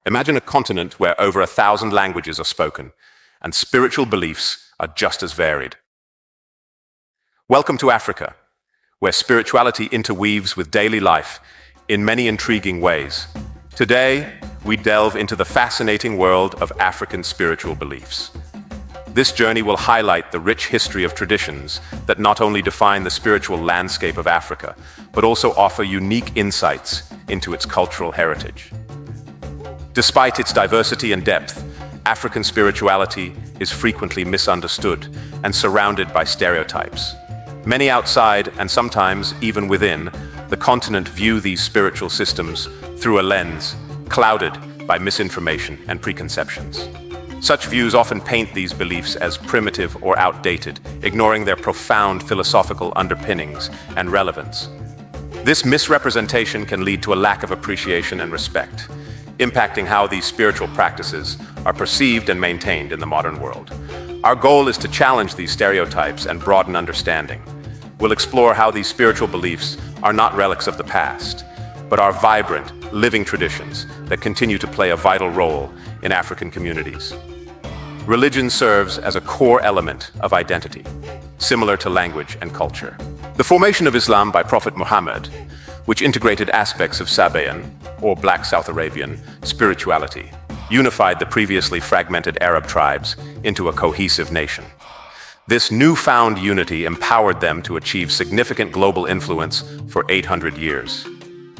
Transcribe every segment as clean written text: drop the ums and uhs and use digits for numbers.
Imagine a continent where over 1,000 languages are spoken, and spiritual beliefs are just as varied. Welcome to Africa, where spirituality interweaves with daily life in many intriguing ways. Today, we delve into the fascinating world of African spiritual beliefs. This journey will highlight the rich history of traditions that not only define the spiritual landscape of Africa, but also offer unique insights into its cultural heritage. Despite its diversity and depth, African spirituality is frequently misunderstood and surrounded by stereotypes. Many outside, and sometimes even within, the continent view these spiritual systems through a lens clouded by misinformation and preconceptions. Such views often paint these beliefs as primitive or outdated, ignoring their profound philosophical underpinnings and relevance. This misrepresentation can lead to a lack of appreciation and respect, impacting how these spiritual practices are perceived and maintained in the modern world. Our goal is to challenge these stereotypes and broaden understanding. We'll explore how these spiritual beliefs are not relics of the past, but are vibrant, living traditions that continue to play a vital role in African communities. Religion serves as a core element of identity, similar to language and culture. The formation of Islam by Prophet Muhammad, which integrated aspects of Sabaean, or Black South Arabian, spirituality, unified the previously fragmented Arab tribes into a cohesive nation. This newfound unity empowered them to achieve significant global influence for 800 years.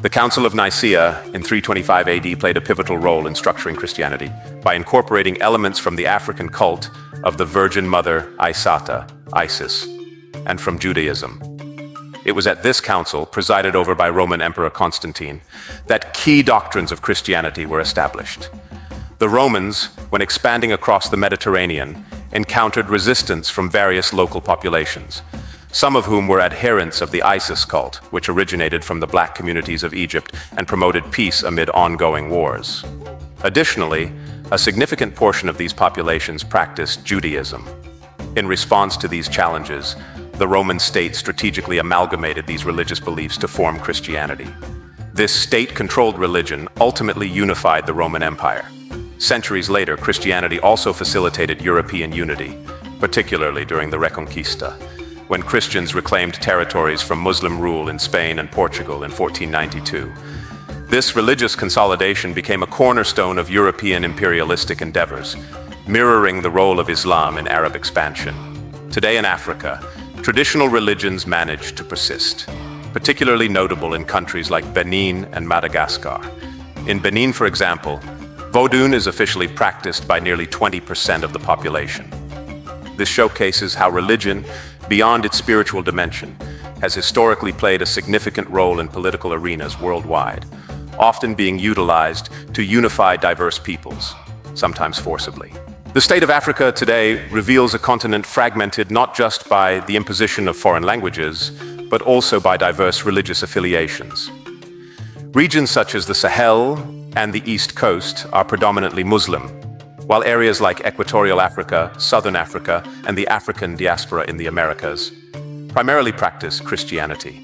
The Council of Nicaea in 325 AD played a pivotal role in structuring Christianity by incorporating elements from the African cult of the Virgin Mother Isata, Isis, and from Judaism. It was at this council, presided over by Roman Emperor Constantine, that key doctrines of Christianity were established. The Romans, when expanding across the Mediterranean, encountered resistance from various local populations, some of whom were adherents of the Isis cult, which originated from the black communities of Egypt and promoted peace amid ongoing wars. Additionally, a significant portion of these populations practiced Judaism. In response to these challenges, the Roman state strategically amalgamated these religious beliefs to form Christianity. This state-controlled religion ultimately unified the Roman Empire. Centuries later, Christianity also facilitated European unity, particularly during the Reconquista, when Christians reclaimed territories from Muslim rule in Spain and Portugal in 1492. This religious consolidation became a cornerstone of European imperialistic endeavors, mirroring the role of Islam in Arab expansion. Today in Africa, traditional religions managed to persist, particularly notable in countries like Benin and Madagascar. In Benin, for example, Vodun is officially practiced by nearly 20% of the population. This showcases how religion, beyond its spiritual dimension, has historically played a significant role in political arenas worldwide, often being utilized to unify diverse peoples, sometimes forcibly. The state of Africa today reveals a continent fragmented not just by the imposition of foreign languages, but also by diverse religious affiliations. Regions such as the Sahel and the East Coast are predominantly Muslim, while areas like Equatorial Africa, Southern Africa, and the African diaspora in the Americas primarily practice Christianity.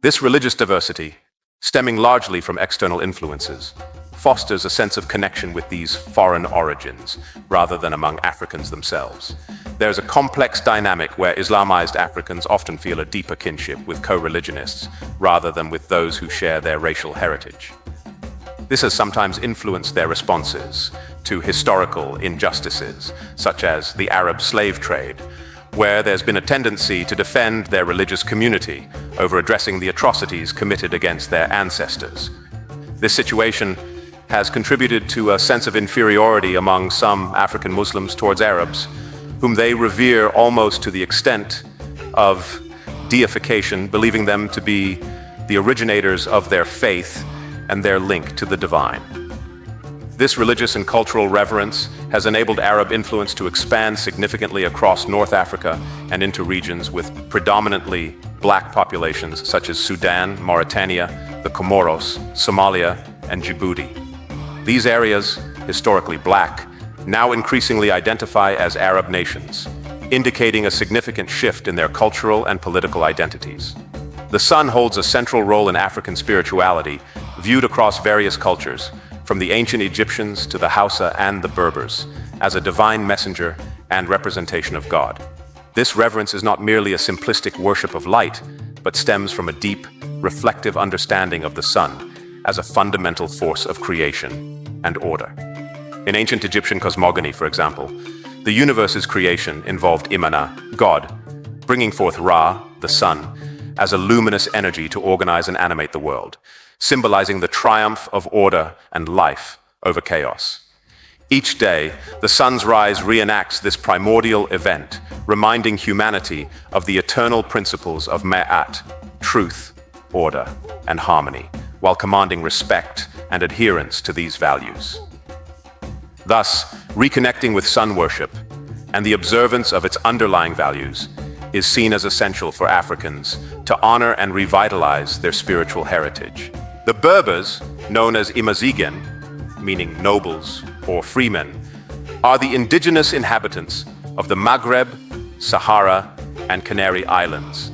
This religious diversity, stemming largely from external influences, fosters a sense of connection with these foreign origins, rather than among Africans themselves. There's a complex dynamic where Islamized Africans often feel a deeper kinship with co-religionists, rather than with those who share their racial heritage. This has sometimes influenced their responses to historical injustices, such as the Arab slave trade, where there's been a tendency to defend their religious community over addressing the atrocities committed against their ancestors. This situation has contributed to a sense of inferiority among some African Muslims towards Arabs, whom they revere almost to the extent of deification, believing them to be the originators of their faith and their link to the divine. This religious and cultural reverence has enabled Arab influence to expand significantly across North Africa and into regions with predominantly black populations such as Sudan, Mauritania, the Comoros, Somalia, and Djibouti. These areas, historically black, now increasingly identify as Arab nations, indicating a significant shift in their cultural and political identities. The sun holds a central role in African spirituality, viewed across various cultures, from the ancient Egyptians to the Hausa and the Berbers, as a divine messenger and representation of God. This reverence is not merely a simplistic worship of light, but stems from a deep, reflective understanding of the sun as a fundamental force of creation and order. In ancient Egyptian cosmogony, for example, the universe's creation involved Imana, God, bringing forth Ra, the sun, as a luminous energy to organize and animate the world, symbolizing the triumph of order and life over chaos. Each day, the sun's rise reenacts this primordial event, reminding humanity of the eternal principles of Ma'at, truth, order, and harmony, while commanding respect and adherence to these values. Thus, reconnecting with sun worship and the observance of its underlying values is seen as essential for Africans to honor and revitalize their spiritual heritage. The Berbers, known as Imazigen, meaning nobles or freemen, are the indigenous inhabitants of the Maghreb, Sahara, and Canary Islands,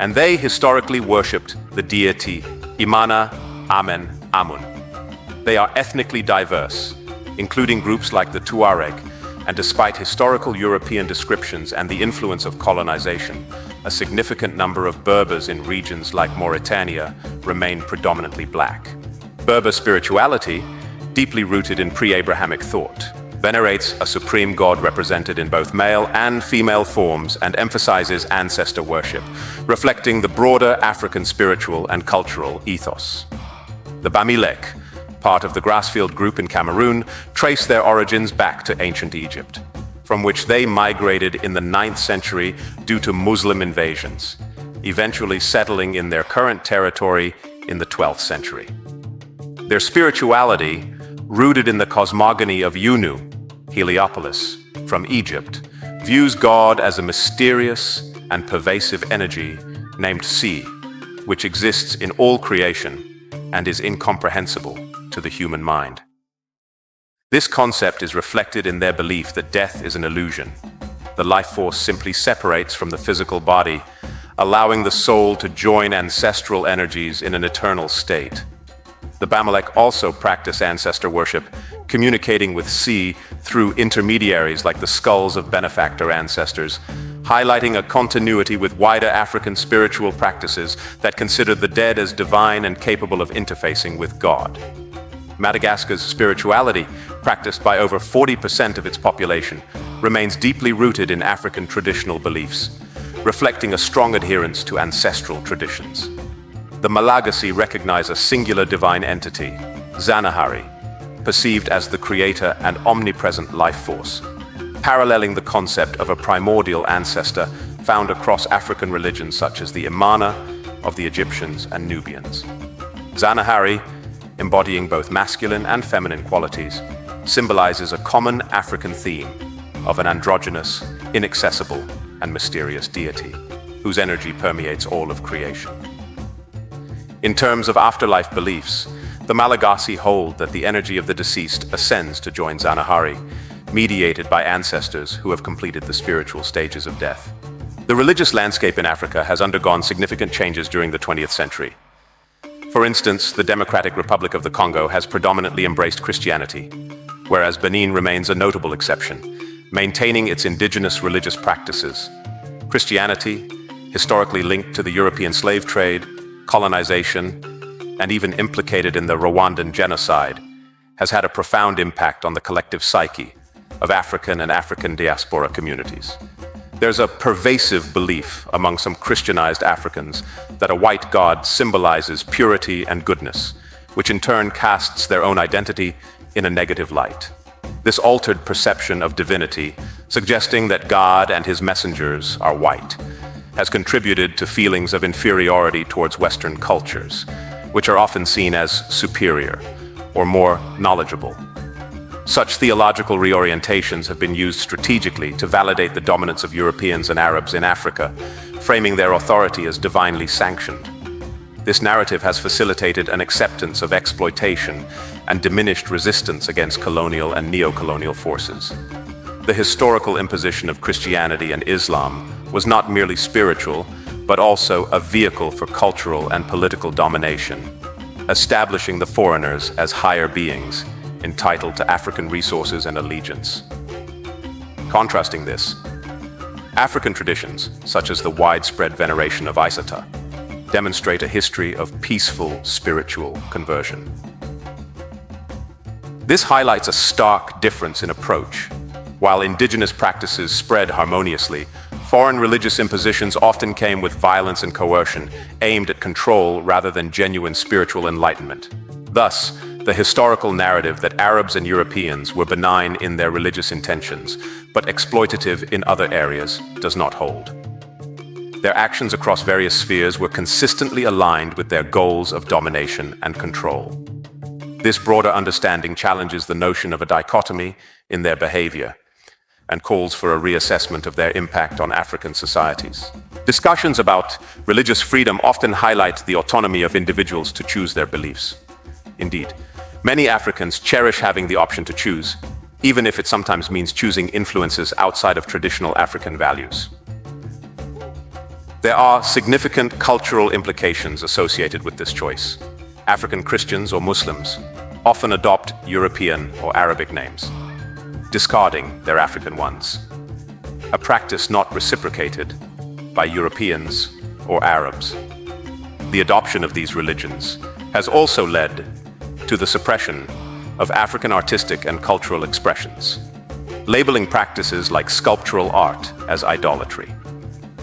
and they historically worshipped the deity Imana, Amen, Amun. They are ethnically diverse, including groups like the Tuareg, and despite historical European descriptions and the influence of colonization, a significant number of Berbers in regions like Mauritania remain predominantly black. Berber spirituality, deeply rooted in pre-Abrahamic thought, venerates a supreme god represented in both male and female forms and emphasizes ancestor worship, reflecting the broader African spiritual and cultural ethos. The Bamilek, part of the Grassfield group in Cameroon, trace their origins back to ancient Egypt, from which they migrated in the 9th century due to Muslim invasions, eventually settling in their current territory in the 12th century. Their spirituality, rooted in the cosmogony of Yunu, Heliopolis, from Egypt, views God as a mysterious and pervasive energy named Si, which exists in all creation and is incomprehensible to the human mind. This concept is reflected in their belief that death is an illusion. The life force simply separates from the physical body, allowing the soul to join ancestral energies in an eternal state. The Bamilek also practice ancestor worship, communicating with Si through intermediaries like the skulls of benefactor ancestors, highlighting a continuity with wider African spiritual practices that consider the dead as divine and capable of interfacing with God. Madagascar's spirituality, practiced by over 40% of its population, remains deeply rooted in African traditional beliefs, reflecting a strong adherence to ancestral traditions. The Malagasy recognize a singular divine entity, Zanahari, perceived as the creator and omnipresent life force, paralleling the concept of a primordial ancestor found across African religions such as the Imana of the Egyptians and Nubians. Zanahari, embodying both masculine and feminine qualities, symbolizes a common African theme of an androgynous, inaccessible, and mysterious deity, whose energy permeates all of creation. In terms of afterlife beliefs, the Malagasy hold that the energy of the deceased ascends to join Zanahari, mediated by ancestors who have completed the spiritual stages of death. The religious landscape in Africa has undergone significant changes during the 20th century. For instance, the Democratic Republic of the Congo has predominantly embraced Christianity, whereas Benin remains a notable exception, maintaining its indigenous religious practices. Christianity, historically linked to the European slave trade, colonization, and even implicated in the Rwandan genocide, has had a profound impact on the collective psyche of African and African diaspora communities. There's a pervasive belief among some Christianized Africans that a white god symbolizes purity and goodness, which in turn casts their own identity in a negative light. This altered perception of divinity, suggesting that God and his messengers are white, has contributed to feelings of inferiority towards Western cultures, which are often seen as superior or more knowledgeable. Such theological reorientations have been used strategically to validate the dominance of Europeans and Arabs in Africa, framing their authority as divinely sanctioned. This narrative has facilitated an acceptance of exploitation and diminished resistance against colonial and neo-colonial forces. The historical imposition of Christianity and Islam was not merely spiritual, but also a vehicle for cultural and political domination, establishing the foreigners as higher beings entitled to African resources and allegiance. Contrasting this, African traditions, such as the widespread veneration of Isata, demonstrate a history of peaceful spiritual conversion. This highlights a stark difference in approach. While indigenous practices spread harmoniously, foreign religious impositions often came with violence and coercion, aimed at control rather than genuine spiritual enlightenment. Thus, the historical narrative that Arabs and Europeans were benign in their religious intentions, but exploitative in other areas, does not hold. Their actions across various spheres were consistently aligned with their goals of domination and control. This broader understanding challenges the notion of a dichotomy in their behavior and calls for a reassessment of their impact on African societies. Discussions about religious freedom often highlight the autonomy of individuals to choose their beliefs. Indeed, many Africans cherish having the option to choose, even if it sometimes means choosing influences outside of traditional African values. There are significant cultural implications associated with this choice. African Christians or Muslims often adopt European or Arabic names, discarding their African ones, a practice not reciprocated by Europeans or Arabs. The adoption of these religions has also led to the suppression of African artistic and cultural expressions, labeling practices like sculptural art as idolatry.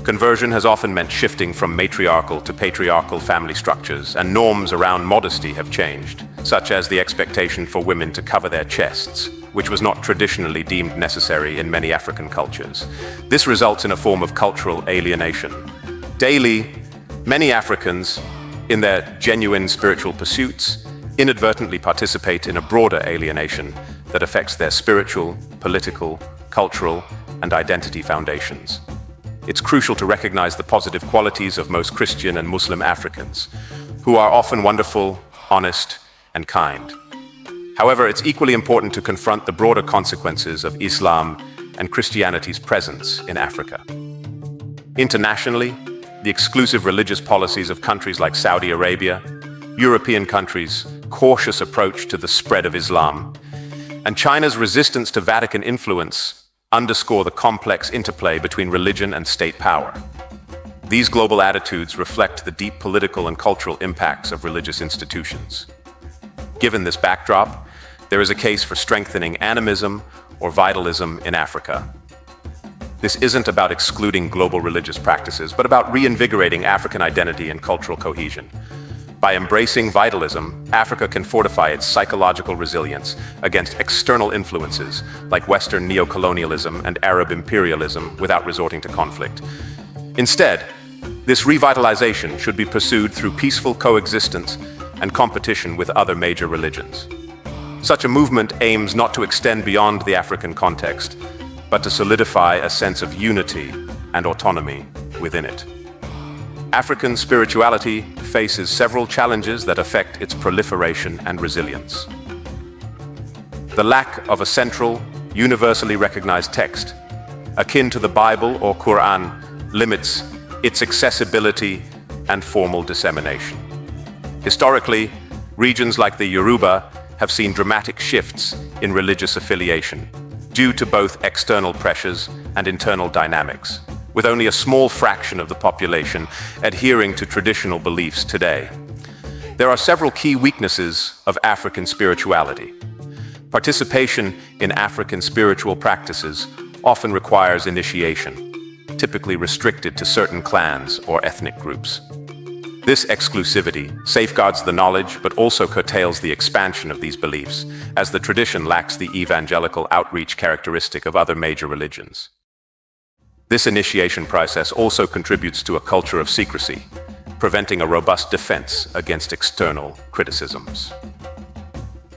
Conversion has often meant shifting from matriarchal to patriarchal family structures, and norms around modesty have changed, such as the expectation for women to cover their chests, which was not traditionally deemed necessary in many African cultures. This results in a form of cultural alienation. Daily, many Africans, in their genuine spiritual pursuits, inadvertently participate in a broader alienation that affects their spiritual, political, cultural, and identity foundations. It's crucial to recognize the positive qualities of most Christian and Muslim Africans, who are often wonderful, honest, and kind. However, it's equally important to confront the broader consequences of Islam and Christianity's presence in Africa. Internationally, the exclusive religious policies of countries like Saudi Arabia, European countries' cautious approach to the spread of Islam, and China's resistance to Vatican influence underscore the complex interplay between religion and state power. These global attitudes reflect the deep political and cultural impacts of religious institutions. Given this backdrop, there is a case for strengthening animism or vitalism in Africa. This isn't about excluding global religious practices, but about reinvigorating African identity and cultural cohesion. By embracing vitalism, Africa can fortify its psychological resilience against external influences like Western neocolonialism and Arab imperialism without resorting to conflict. Instead, this revitalization should be pursued through peaceful coexistence and competition with other major religions. Such a movement aims not to extend beyond the African context, but to solidify a sense of unity and autonomy within it. African spirituality faces several challenges that affect its proliferation and resilience. The lack of a central, universally recognized text, akin to the Bible or Quran, limits its accessibility and formal dissemination. Historically, regions like the Yoruba have seen dramatic shifts in religious affiliation due to both external pressures and internal dynamics, with only a small fraction of the population adhering to traditional beliefs today. There are several key weaknesses of African spirituality. Participation in African spiritual practices often requires initiation, typically restricted to certain clans or ethnic groups. This exclusivity safeguards the knowledge but also curtails the expansion of these beliefs, as the tradition lacks the evangelical outreach characteristic of other major religions. This initiation process also contributes to a culture of secrecy, preventing a robust defense against external criticisms.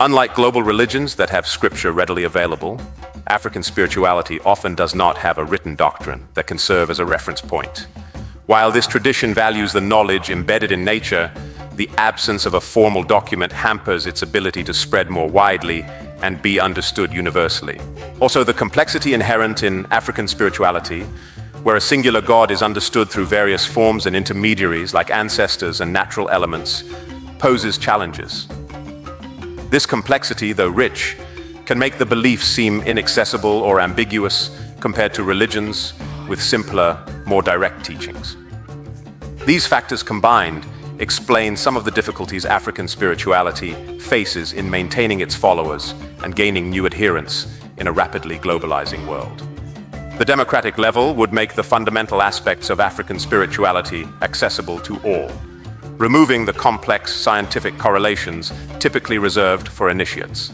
Unlike global religions that have scripture readily available, African spirituality often does not have a written doctrine that can serve as a reference point. While this tradition values the knowledge embedded in nature, the absence of a formal document hampers its ability to spread more widely and be understood universally. Also, the complexity inherent in African spirituality, where a singular God is understood through various forms and intermediaries like ancestors and natural elements, poses challenges. This complexity, though rich, can make the beliefs seem inaccessible or ambiguous compared to religions with simpler, more direct teachings. These factors combined explain some of the difficulties African spirituality faces in maintaining its followers and gaining new adherents in a rapidly globalizing world. The democratic level would make the fundamental aspects of African spirituality accessible to all, removing the complex scientific correlations typically reserved for initiates.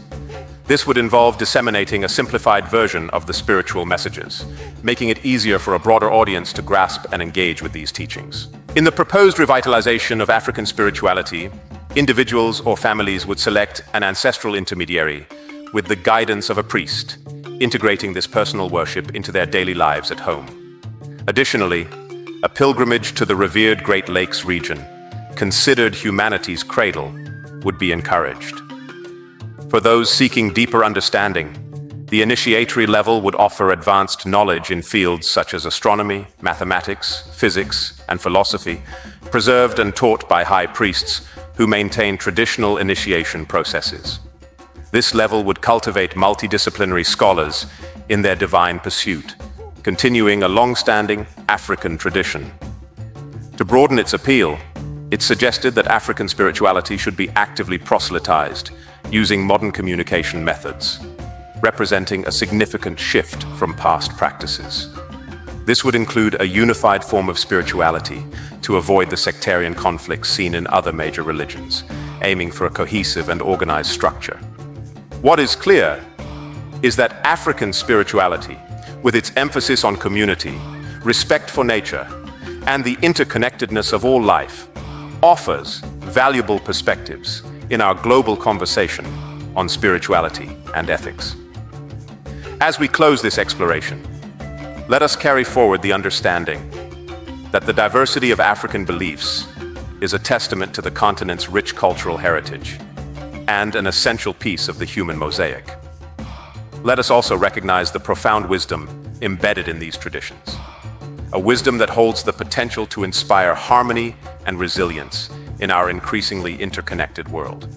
This would involve disseminating a simplified version of the spiritual messages, making it easier for a broader audience to grasp and engage with these teachings. In the proposed revitalization of African spirituality, individuals or families would select an ancestral intermediary with the guidance of a priest, integrating this personal worship into their daily lives at home. Additionally, a pilgrimage to the revered Great Lakes region, considered humanity's cradle, would be encouraged. For those seeking deeper understanding, the initiatory level would offer advanced knowledge in fields such as astronomy, mathematics, physics, and philosophy, preserved and taught by high priests who maintain traditional initiation processes. This level would cultivate multidisciplinary scholars in their divine pursuit, continuing a long-standing African tradition. To broaden its appeal, it suggested that African spirituality should be actively proselytized using modern communication methods, representing a significant shift from past practices. This would include a unified form of spirituality to avoid the sectarian conflicts seen in other major religions, aiming for a cohesive and organized structure. What is clear is that African spirituality, with its emphasis on community, respect for nature, and the interconnectedness of all life, offers valuable perspectives in our global conversation on spirituality and ethics. As we close this exploration, let us carry forward the understanding that the diversity of African beliefs is a testament to the continent's rich cultural heritage and an essential piece of the human mosaic. Let us also recognize the profound wisdom embedded in these traditions, a wisdom that holds the potential to inspire harmony and resilience in our increasingly interconnected world.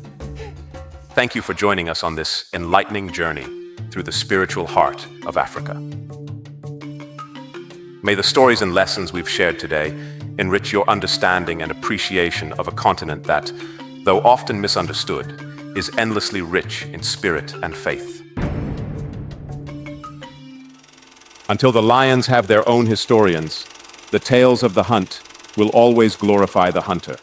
Thank you for joining us on this enlightening journey through the spiritual heart of Africa. May the stories and lessons we've shared today enrich your understanding and appreciation of a continent that, though often misunderstood, is endlessly rich in spirit and faith. Until the lions have their own historians, the tales of the hunt will always glorify the hunter.